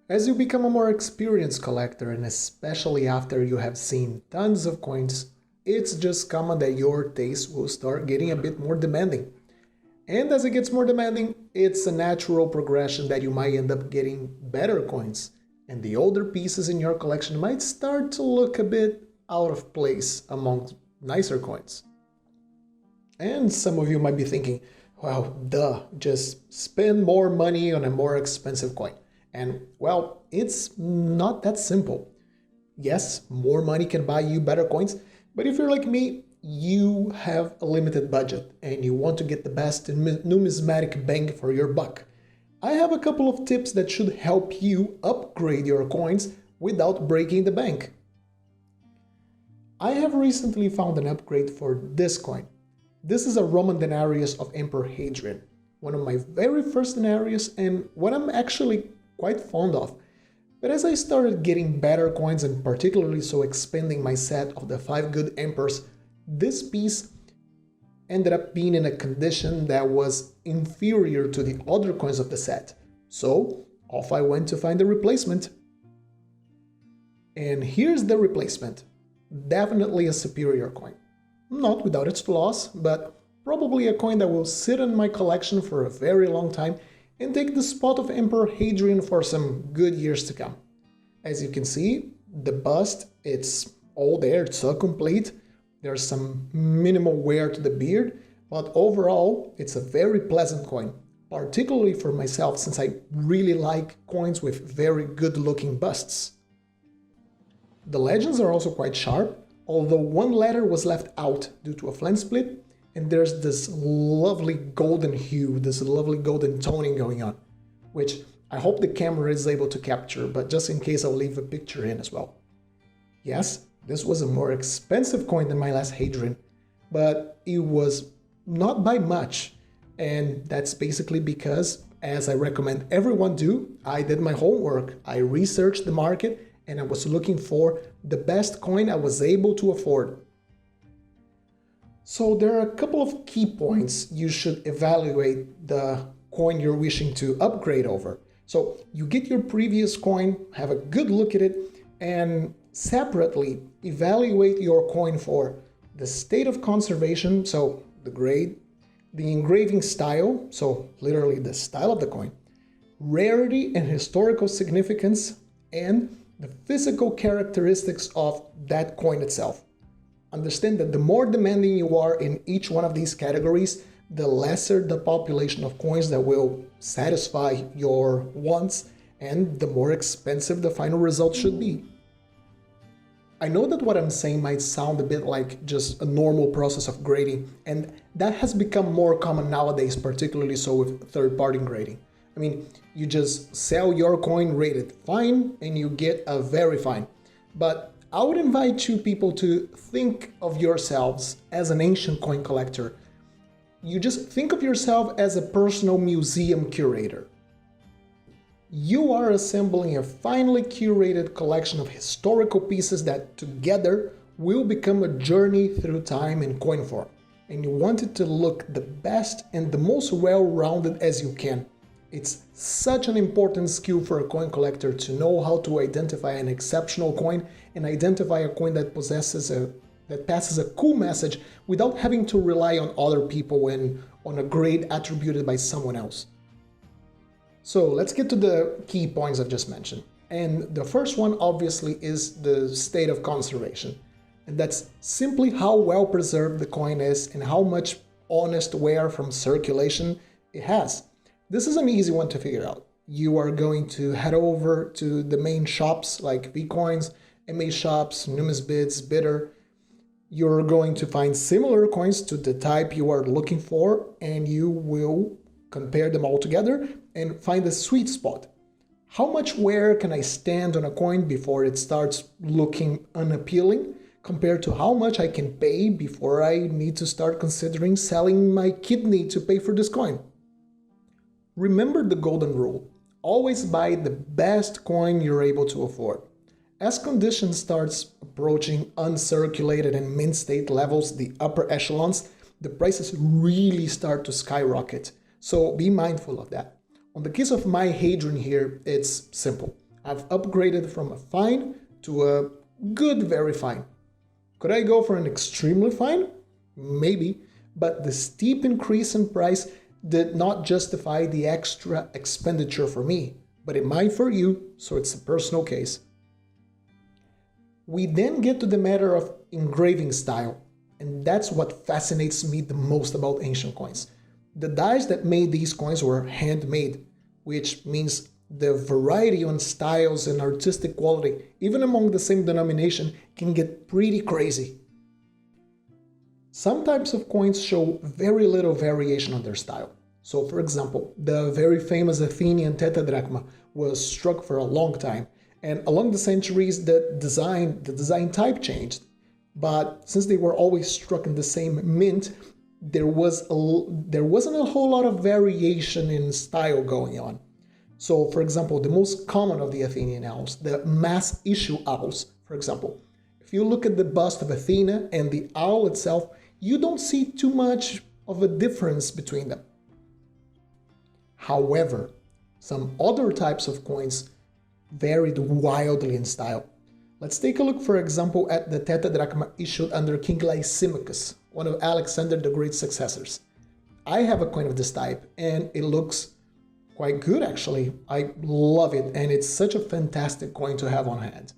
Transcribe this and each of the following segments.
As you become a more experienced collector, and especially after you have seen tons of coins, it's just common that your taste will start getting a bit more demanding. And as it gets more demanding, it's a natural progression that you might end up getting better coins, and the older pieces in your collection might start to look a bit out of place among nicer coins. And some of you might be thinking, well, duh, just spend more money on a more expensive coin. And well, it's not that simple. Yes, more money can buy you better coins, but if you're like me, you have a limited budget and you want to get the best numismatic bang for your buck. I have a couple of tips that should help you upgrade your coins without breaking the bank. I have recently found an upgrade for this coin. This is a Roman denarius of Emperor Hadrian, one of my very first denarius and what I'm actually quite fond of. But as I started getting better coins and particularly so expanding my set of the 5 good emperors, this piece ended up being in a condition that was inferior to the other coins of the set. So off I went to find a replacement. And here's the replacement. Definitely a superior coin. Not without its flaws, but probably a coin that will sit in my collection for a very long time and take the spot of Emperor Hadrian for some good years to come. As you can see, the bust, it's all there, it's so complete. There's some minimal wear to the beard, but overall, it's a very pleasant coin, particularly for myself since I really like coins with very good looking busts. The legends are also quite sharp, although one letter was left out due to a flame split, and there's this lovely golden hue, this lovely golden toning going on, which I hope the camera is able to capture, but just in case I'll leave a picture in as well. Yes, this was a more expensive coin than my last Hadrian, but it was not by much, and that's basically because, as I recommend everyone do, I did my homework, I researched the market, and I was looking for the best coin I was able to afford. So there are a couple of key points you should evaluate the coin you're wishing to upgrade over. So you get your previous coin, have a good look at it, and separately evaluate your coin for the state of conservation, so the grade, the engraving style, so literally the style of the coin, rarity and historical significance, and the physical characteristics of that coin itself. Understand that the more demanding you are in each one of these categories, the lesser the population of coins that will satisfy your wants, and the more expensive the final result should be. I know that what I'm saying might sound a bit like just a normal process of grading, and that has become more common nowadays, particularly so with third-party grading. I mean, you just sell your coin rated fine and you get a very fine. But I would invite you people to think of yourselves as an ancient coin collector. You just think of yourself as a personal museum curator. You are assembling a finely curated collection of historical pieces that together will become a journey through time in coin form. And you want it to look the best and the most well-rounded as you can. It's such an important skill for a coin collector to know how to identify an exceptional coin and identify a coin that passes a cool message without having to rely on other people and on a grade attributed by someone else. So let's get to the key points I've just mentioned. And the first one obviously is the state of conservation. And that's simply how well preserved the coin is and how much honest wear from circulation it has. This is an easy one to figure out. You are going to head over to the main shops like VCoins, MA shops, Numisbits, Bidder. You're going to find similar coins to the type you are looking for, and you will compare them all together and find a sweet spot. How much wear can I stand on a coin before it starts looking unappealing, compared to how much I can pay before I need to start considering selling my kidney to pay for this coin? Remember the golden rule. Always buy the best coin you're able to afford. As condition starts approaching uncirculated and mint state levels, the upper echelons, the prices really start to skyrocket. So be mindful of that. On the case of my Hadrian here, it's simple. I've upgraded from a fine to a good, very fine. Could I go for an extremely fine? Maybe, but the steep increase in price did not justify the extra expenditure for me, but it might for you, so it's a personal case. We then get to the matter of engraving style, and that's what fascinates me the most about ancient coins. The dies that made these coins were handmade, which means the variety on styles and artistic quality, even among the same denomination, can get pretty crazy. Some types of coins show very little variation on their style. So for example, the very famous Athenian tetradrachma was struck for a long time, and along the centuries the design type changed. But since they were always struck in the same mint, there wasn't a whole lot of variation in style going on. So for example, the most common of the Athenian owls, the mass issue owls, for example, if you look at the bust of Athena and the owl itself, you don't see too much of a difference between them. However, some other types of coins varied wildly in style. Let's take a look, for example, at the tetradrachma issued under King Lysimachus, one of Alexander the Great's successors. I have a coin of this type, and it looks quite good actually. I love it, and it's such a fantastic coin to have on hand.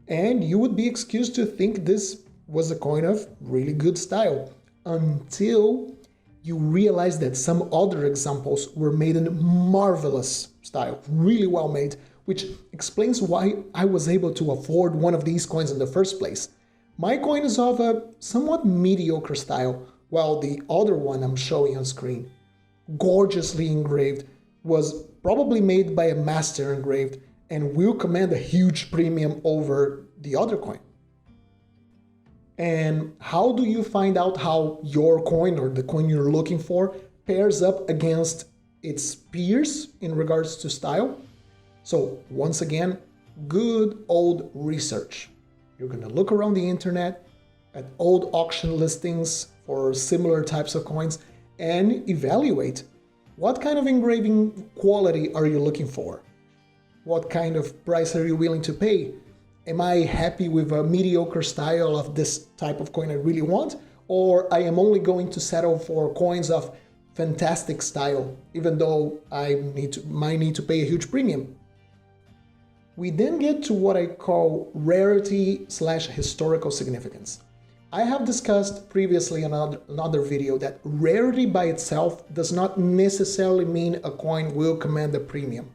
And you would be excused to think this was a coin of really good style, until you realize that some other examples were made in marvelous style, really well made, which explains why I was able to afford one of these coins in the first place. My coin is of a somewhat mediocre style, while the other one I'm showing on screen, gorgeously engraved, was probably made by a master engraved and will command a huge premium over the other coin. And how do you find out how your coin or the coin you're looking for pairs up against its peers in regards to style? So once again, good old research. You're going to look around the internet at old auction listings for similar types of coins and evaluate what kind of engraving quality are you looking for? What kind of price are you willing to pay? Am I happy with a mediocre style of this type of coin I really want? Or I am only going to settle for coins of fantastic style, even though I might need to pay a huge premium? We then get to what I call rarity/historical significance. I have discussed previously in another video that rarity by itself does not necessarily mean a coin will command a premium.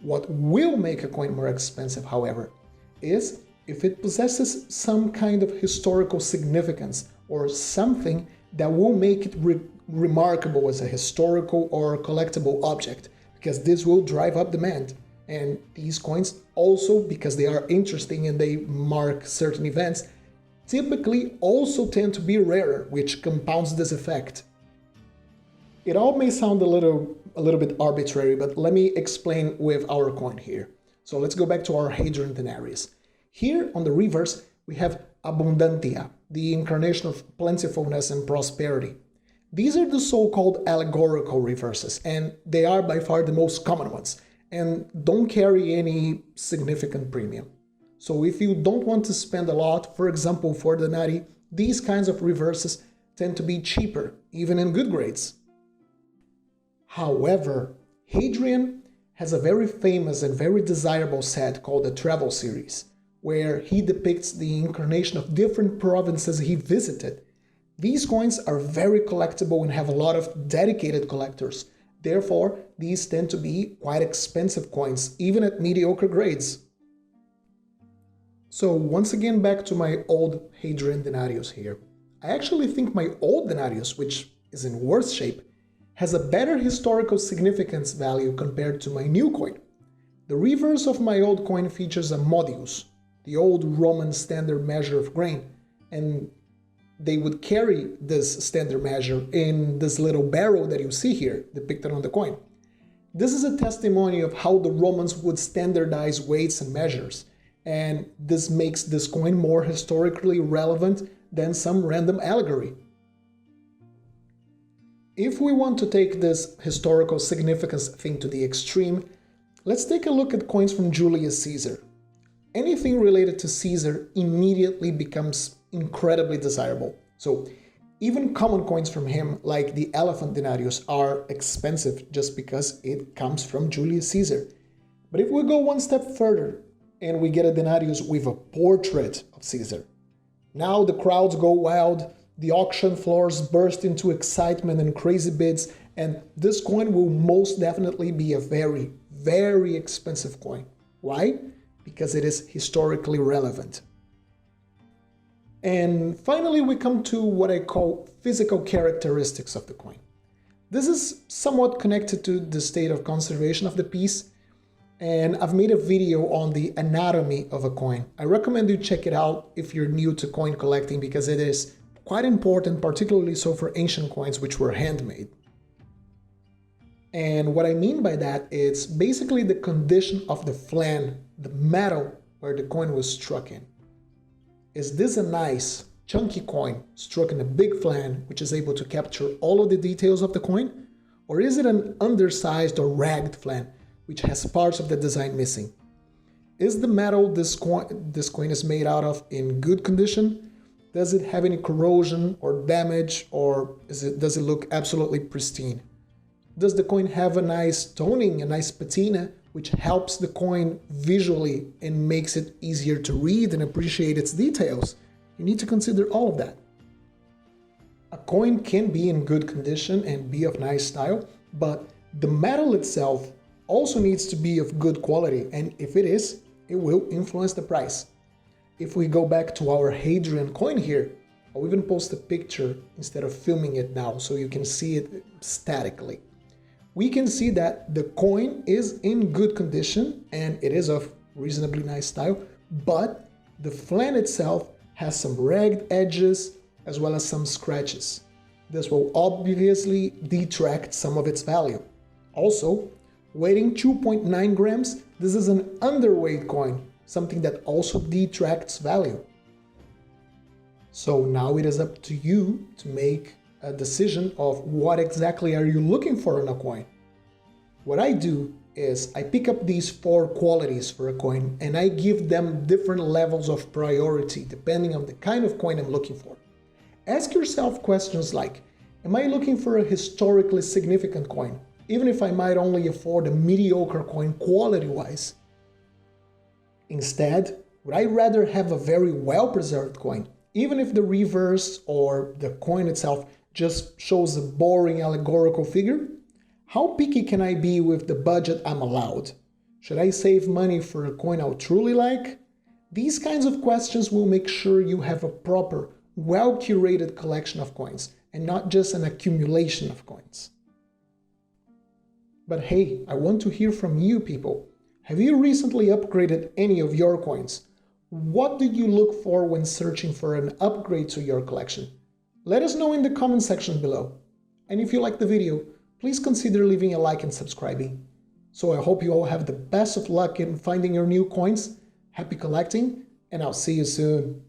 What will make a coin more expensive, however, is if it possesses some kind of historical significance or something that will make it remarkable as a historical or collectible object, because this will drive up demand. And these coins also, because they are interesting and they mark certain events, typically also tend to be rarer, which compounds this effect. It all may sound a little bit arbitrary, but let me explain with our coin here. So let's go back to our Hadrian denarius. Here on the reverse, we have abundantia, the incarnation of plentifulness and prosperity. These are the so-called allegorical reverses, and they are by far the most common ones, and don't carry any significant premium. So if you don't want to spend a lot, for example for denarii, these kinds of reverses tend to be cheaper, even in good grades. However, Hadrian has a very famous and very desirable set called the Travel Series, where he depicts the incarnation of different provinces he visited. These coins are very collectible and have a lot of dedicated collectors. Therefore, these tend to be quite expensive coins, even at mediocre grades. So once again, back to my old Hadrian denarius here. I actually think my old denarius, which is in worse shape, has a better historical significance value compared to my new coin. The reverse of my old coin features a modius, the old Roman standard measure of grain, and they would carry this standard measure in this little barrel that you see here depicted on the coin. This is a testimony of how the Romans would standardize weights and measures, and this makes this coin more historically relevant than some random allegory. If we want to take this historical significance thing to the extreme, Let's take a look at coins from Julius Caesar. Anything related to Caesar immediately becomes incredibly desirable. So even common coins from him, like the elephant denarius, are expensive just because it comes from Julius Caesar. But if we go one step further and we get a denarius with a portrait of Caesar, now the crowds go wild, the auction floors burst into excitement and crazy bids, and this coin will most definitely be a very, very expensive coin. Why? Because it is historically relevant. And finally, we come to what I call physical characteristics of the coin. This is somewhat connected to the state of conservation of the piece, and I've made a video on the anatomy of a coin. I recommend you check it out if you're new to coin collecting, because it is quite important, particularly so for ancient coins which were handmade. And what I mean by that is basically the condition of the flan, the metal where the coin was struck in. Is this a nice, chunky coin struck in a big flan which is able to capture all of the details of the coin? Or is it an undersized or ragged flan which has parts of the design missing? Is the metal this coin is made out of in good condition? Does it have any corrosion or damage, or does it look absolutely pristine? Does the coin have a nice toning, a nice patina, which helps the coin visually and makes it easier to read and appreciate its details? You need to consider all of that. A coin can be in good condition and be of nice style, but the metal itself also needs to be of good quality, and if it is, it will influence the price. If we go back to our Hadrian coin here, I'll even post a picture instead of filming it now so you can see it statically. We can see that the coin is in good condition and it is of reasonably nice style, but the flan itself has some ragged edges as well as some scratches. This will obviously detract some of its value. Also, weighing 2.9 grams, this is an underweight coin, something that also detracts value. So now it is up to you to make a decision of what exactly are you looking for in a coin. What I do is I pick up these 4 qualities for a coin and I give them different levels of priority depending on the kind of coin I'm looking for. Ask yourself questions like, am I looking for a historically significant coin, even if I might only afford a mediocre coin quality-wise? Instead, would I rather have a very well-preserved coin, even if the reverse or the coin itself just shows a boring allegorical figure? How picky can I be with the budget I'm allowed? Should I save money for a coin I'll truly like? These kinds of questions will make sure you have a proper, well-curated collection of coins and not just an accumulation of coins. But hey, I want to hear from you people. Have you recently upgraded any of your coins? What do you look for when searching for an upgrade to your collection? Let us know in the comment section below. And if you like the video, please consider leaving a like and subscribing. So I hope you all have the best of luck in finding your new coins. Happy collecting, and I'll see you soon.